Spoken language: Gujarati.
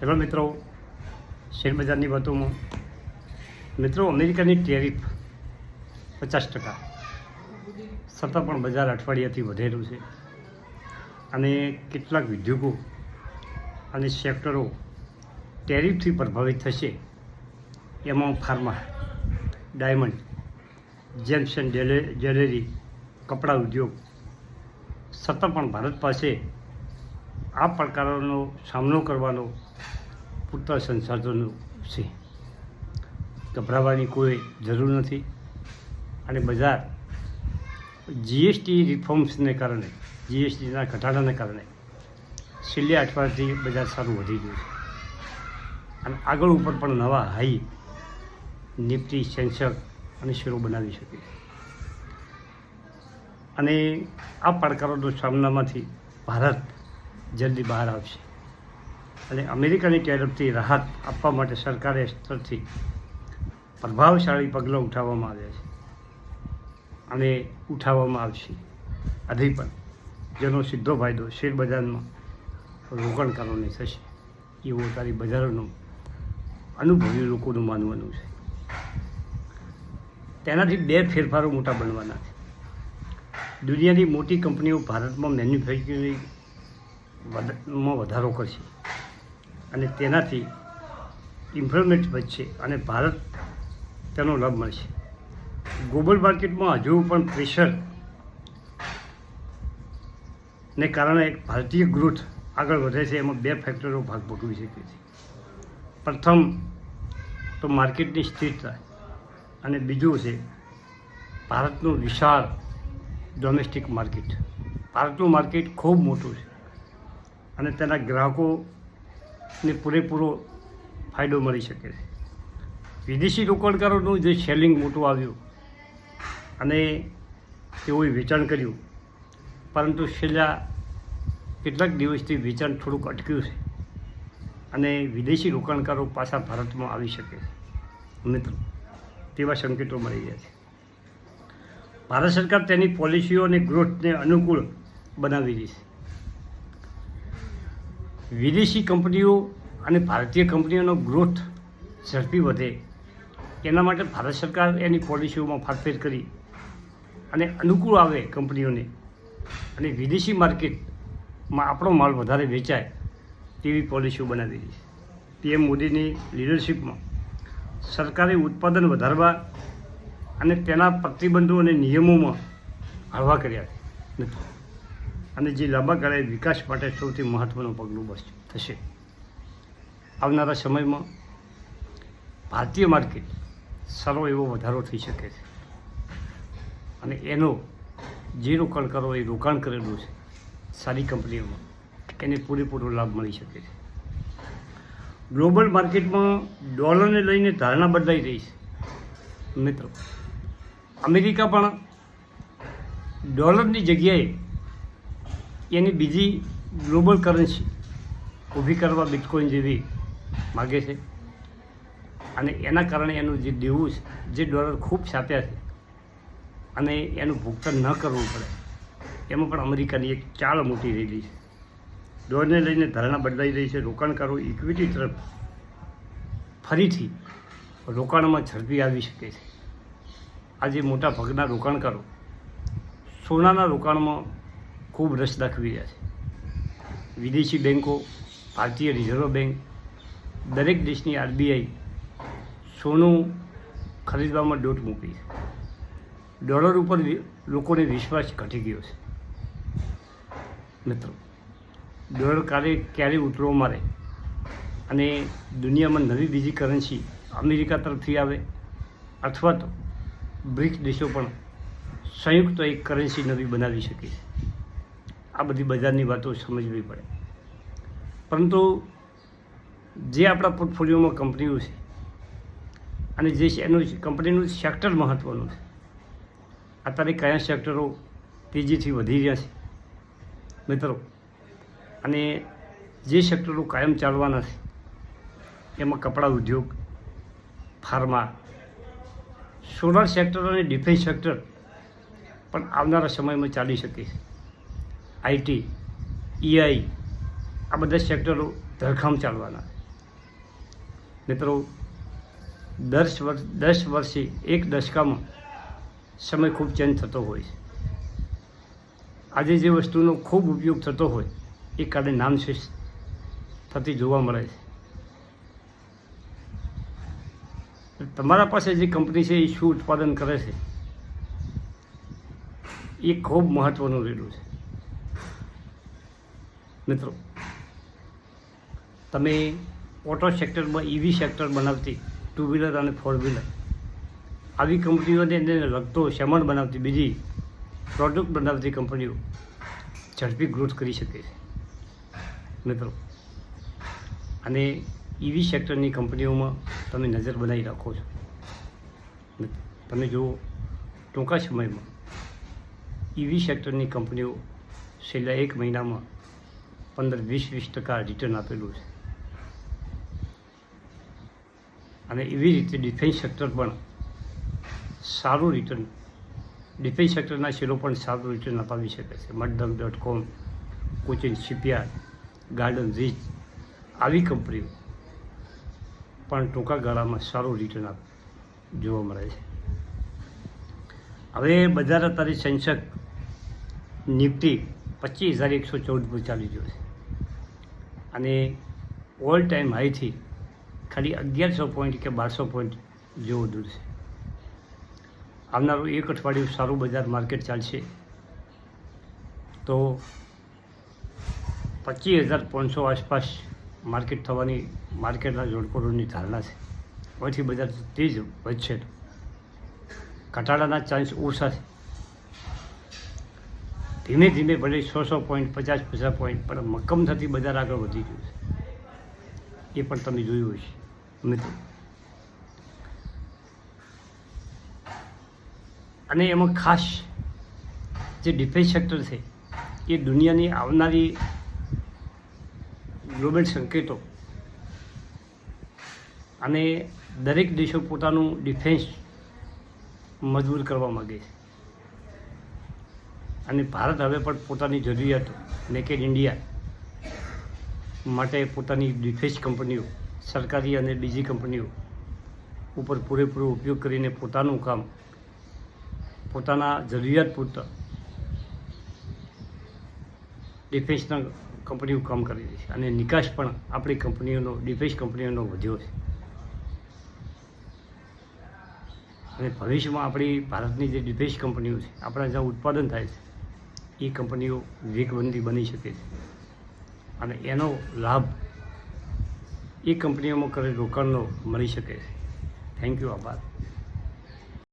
હેલો મિત્રો, શેરબજારની વાતોમાં મિત્રો અમેરિકાની ટેરિફ 50% છતાં પણ બજાર અઠવાડિયાથી વધેલું છે અને કેટલાક ઉદ્યોગો અને સેક્ટરો ટેરિફથી પ્રભાવિત થશે. એમાં pharma, diamond, gems and jewellery, કપડાં ઉદ્યોગ. છતાં પણ ભારત પાસે આ પડકારોનો સામનો કરવાનો પૂરતા સંસાધનો છે. ગભરાવાની કોઈ જરૂર નથી અને બજાર જીએસટી રિફોર્મ્સને કારણે, જીએસટીના ઘટાડાને કારણે છેલ્લા અઠવાડિયાથી બજાર સારું વધી ગયું છે અને આગળ ઉપર પણ નવા હાઈ નિફ્ટી, સેન્સેક્સ અને શેરો બનાવી શકે અને આ પડકારોના સામનામાંથી ભારત જલ્દી બહાર આવશે અને અમેરિકાની ટેરિફથી રાહત આપવા માટે સરકારે સ્તરથી પ્રભાવશાળી પગલાં ઉઠાવવામાં આવ્યા છે અને ઉઠાવવામાં આવશે હજી પણ, જેનો સીધો ફાયદો શેરબજારમાં રોકાણકારોને થશે એવું તારી બજારોનું અનુભવી લોકોનું માનવાનું છે. તેનાથી બે ફેરફારો મોટા બનવાના છે. દુનિયાની મોટી કંપનીઓ ભારતમાં મેન્યુફેક્ચરિંગમાં વધારો કરશે અને તેનાથી ઇમ્પ્લોયમેન્ટ વધશે અને ભારત તેનો લાભ મળશે. ગ્લોબલ માર્કેટમાં હજુ પણ પ્રેશરને કારણે ભારતીય ગ્રોથ આગળ વધે છે. એમાં બે ફેક્ટરો ભાગ ભજવી શકે છે. પ્રથમ તો માર્કેટની સ્થિરતા અને બીજું છે ભારતનું વિશાળ ડોમેસ્ટિક માર્કેટ. ભારતનું માર્કેટ ખૂબ મોટું છે અને તેના ગ્રાહકોને પૂરેપૂરો ફાયદો મળી શકે છે. વિદેશી રોકાણકારોનું જે સેલિંગ મોટું આવ્યું અને તેઓએ વેચાણ કર્યું, પરંતુ છેલ્લા કેટલાક દિવસથી વેચાણ થોડુંક અટક્યું છે અને વિદેશી રોકાણકારો પાછા ભારતમાં આવી શકે છે મિત્રો, તેવા સંકેતો મળી રહ્યા છે. ભારત સરકાર તેની પોલિસીઓ અને ગ્રોથને અનુકૂળ બનાવી રહી છે. વિદેશી કંપનીઓ અને ભારતીય કંપનીઓનો ગ્રોથ ઝડપી વધે એના માટે ભારત સરકાર એની પોલિસીઓમાં ફાટફેર કરી અને અનુકૂળ આવે કંપનીઓને અને વિદેશી માર્કેટમાં આપણો માલ વધારે વેચાય તેવી પોલિસીઓ બનાવી રહી છે. પીએમ મોદીની લીડરશિપમાં સરકારે ઉત્પાદન વધારવા અને તેના પ્રતિબંધો અને નિયમોમાં હળવા કર્યા નથી અને જે લાંબા ગાળે વિકાસ માટે સૌથી મહત્ત્વનું પગલું થશે. આવનારા સમયમાં ભારતીય માર્કેટ સારો એવો વધારો થઈ શકે છે અને એનો જે રોકાણકારો એ રોકાણ કરેલું છે સારી કંપનીઓમાં એને પૂરેપૂરો લાભ મળી શકે છે. ગ્લોબલ માર્કેટમાં ડોલરને લઈને ધારણા બદલાઈ રહી છે મિત્રો. અમેરિકા પણ ડોલરની જગ્યાએ એની બીજી ગ્લોબલ કરન્સી ઊભી કરવા બિટકોઇન જેવી માગે છે અને એના કારણે એનું જે દેવું છે, જે ડોલર ખૂબ છાપ્યા છે અને એનું ભુગતાન ન કરવું પડે, એમાં પણ અમેરિકાની એક ચાલ મોટી રહેલી છે. ડોલરને લઈને ધારણા બદલાઈ રહી છે. રોકાણકારો ઇક્વિટી તરફ ફરીથી રોકાણમાં ઝડપી આવી શકે છે. આજે મોટા ભાગના રોકાણકારો સોનાના રોકાણમાં ખૂબ રસ દાખવી રહ્યા છે. વિદેશી બેન્કો, ભારતીય રિઝર્વ બેન્ક, દરેક દેશની આરબીઆઈ સોનું ખરીદવામાં દોટ મૂકી છે. ડોલર ઉપર લોકોને વિશ્વાસ ઘટી ગયો છે મિત્રો. ડોલર ક્યારે ઉતરવો મારે અને દુનિયામાં નવી બીજી કરન્સી અમેરિકા તરફથી આવે અથવા તો બ્રિક્સ દેશો પણ સંયુક્ત એક કરન્સી નવી બનાવી શકે છે. આ બધી બજારની વાતો સમજવી પડે. પરંતુ જે આપણા પોર્ટફોલિયોમાં કંપનીઓ છે અને જે એનું કંપનીનું સેક્ટર મહત્ત્વનું છે, અત્યારે કયા સેક્ટરો તેજીથી વધી રહ્યા છે મિત્રો અને જે સેક્ટરો કાયમ ચાલવાના છે એમાં કપડાં ઉદ્યોગ, ફાર્મા, સોલાર સેક્ટર અને ડિફેન્સ સેક્ટર પણ આવનારા સમયમાં ચાલી શકે છે. આઈટી, એઆઈ, આ બધા સેક્ટરો ધરખામ ચાલવાના. મિત્રો 10 વર્ષે એક દશકામાં સમય ખૂબ ચેન્જ થતો હોય છે. આજે જે વસ્તુનો ખૂબ ઉપયોગ થતો હોય એ કારણે નામશેષ થતી જોવા મળે છે. તમારા પાસે જે કંપની છે એ શું ઉત્પાદન કરે છે એ ખૂબ મહત્ત્વનું રહેલું છે. મિત્રો, તમે ઓટો સેક્ટરમાં EV સેક્ટર બનાવતી 2 વ્હીલર અને 4 વ્હીલર આવી કંપનીઓને લગતો સામાન બનાવતી બીજી પ્રોડક્ટ બનાવતી કંપનીઓ ઝડપી ગ્રોથ કરી શકે છે મિત્રો. અને EV સેક્ટરની કંપનીઓમાં તમે નજર બનાવી રાખો છો. તમે જુઓ, ટૂંકા સમયમાં EV સેક્ટરની કંપનીઓ છેલ્લા 1 મહિનામાં 15-20% રિટર્ન આપેલું છે. અને એવી રીતે ડિફેન્સ સેક્ટર પણ સારું રિટર્ન, ડિફેન્સ સેક્ટરના શેરો પણ સારું રિટર્ન અપાવી શકે છે. મધમ.com, કોચિન શિપયાર્ડ, ગાર્ડન રીચ આવી કંપનીઓ પણ ટૂંકા ગાળામાં સારું રિટર્ન જોવા મળે છે. હવે બજાર અત્યારે સેન્સેક્સ નિફ્ટી 25,114 પર ચાલી રહ્યો છે અને ઓલ ટાઈમ હાઈથી ખાલી 1100 પોઈન્ટ કે 1200 પોઈન્ટ જેવું દૂર છે. આવનારું એક અઠવાડિયું સારું બજાર માર્કેટ ચાલશે તો 25,500 આસપાસ માર્કેટ થવાની માર્કેટના જોડકોડોની ધારણા છે. હવેથી બજાર તેજ વધશે, ઘટાડાના ચાન્સ ઓછા છે. ધીમે ધીમે ભલે 100 પોઈન્ટ 50 પોઈન્ટ પણ મક્કમ થતી બજાર આગળ વધી ગયું છે. એ પણ તમે જોયું હશે મિત્રો. અને એમાં ખાસ જે ડિફેન્સ સેક્ટર છે એ દુનિયાની આવનારી ગ્લોબલ સંકેતો અને દરેક દેશો પોતાનું ડિફેન્સ મજબૂત કરવા માગે છે. અને ભારત હવે પણ પોતાની જરૂરિયાતો મેક ઇન ઇન્ડિયા માટે પોતાની ડિફેન્સ કંપનીઓ, સરકારી અને બીજી કંપનીઓ ઉપર પૂરેપૂરો ઉપયોગ કરીને પોતાનું કામ, પોતાના જરૂરિયાત પૂરતા ડિફેન્સના કંપનીઓ કામ કરી રહી છે. અને નિકાસ પણ આપણી કંપનીઓનો, ડિફેન્સ કંપનીઓનો વધ્યો છે. અને ભવિષ્યમાં આપણી ભારતની જે ડિફેન્સ કંપનીઓ છે, આપણા જ્યાં ઉત્પાદન થાય છે એ કંપનીઓ વેગવંતી બની શકે છે. અને એનો લાભ એ કંપનીઓમાં કરેલ રોકાણનો મળી શકે છે. Thank you. આભાર.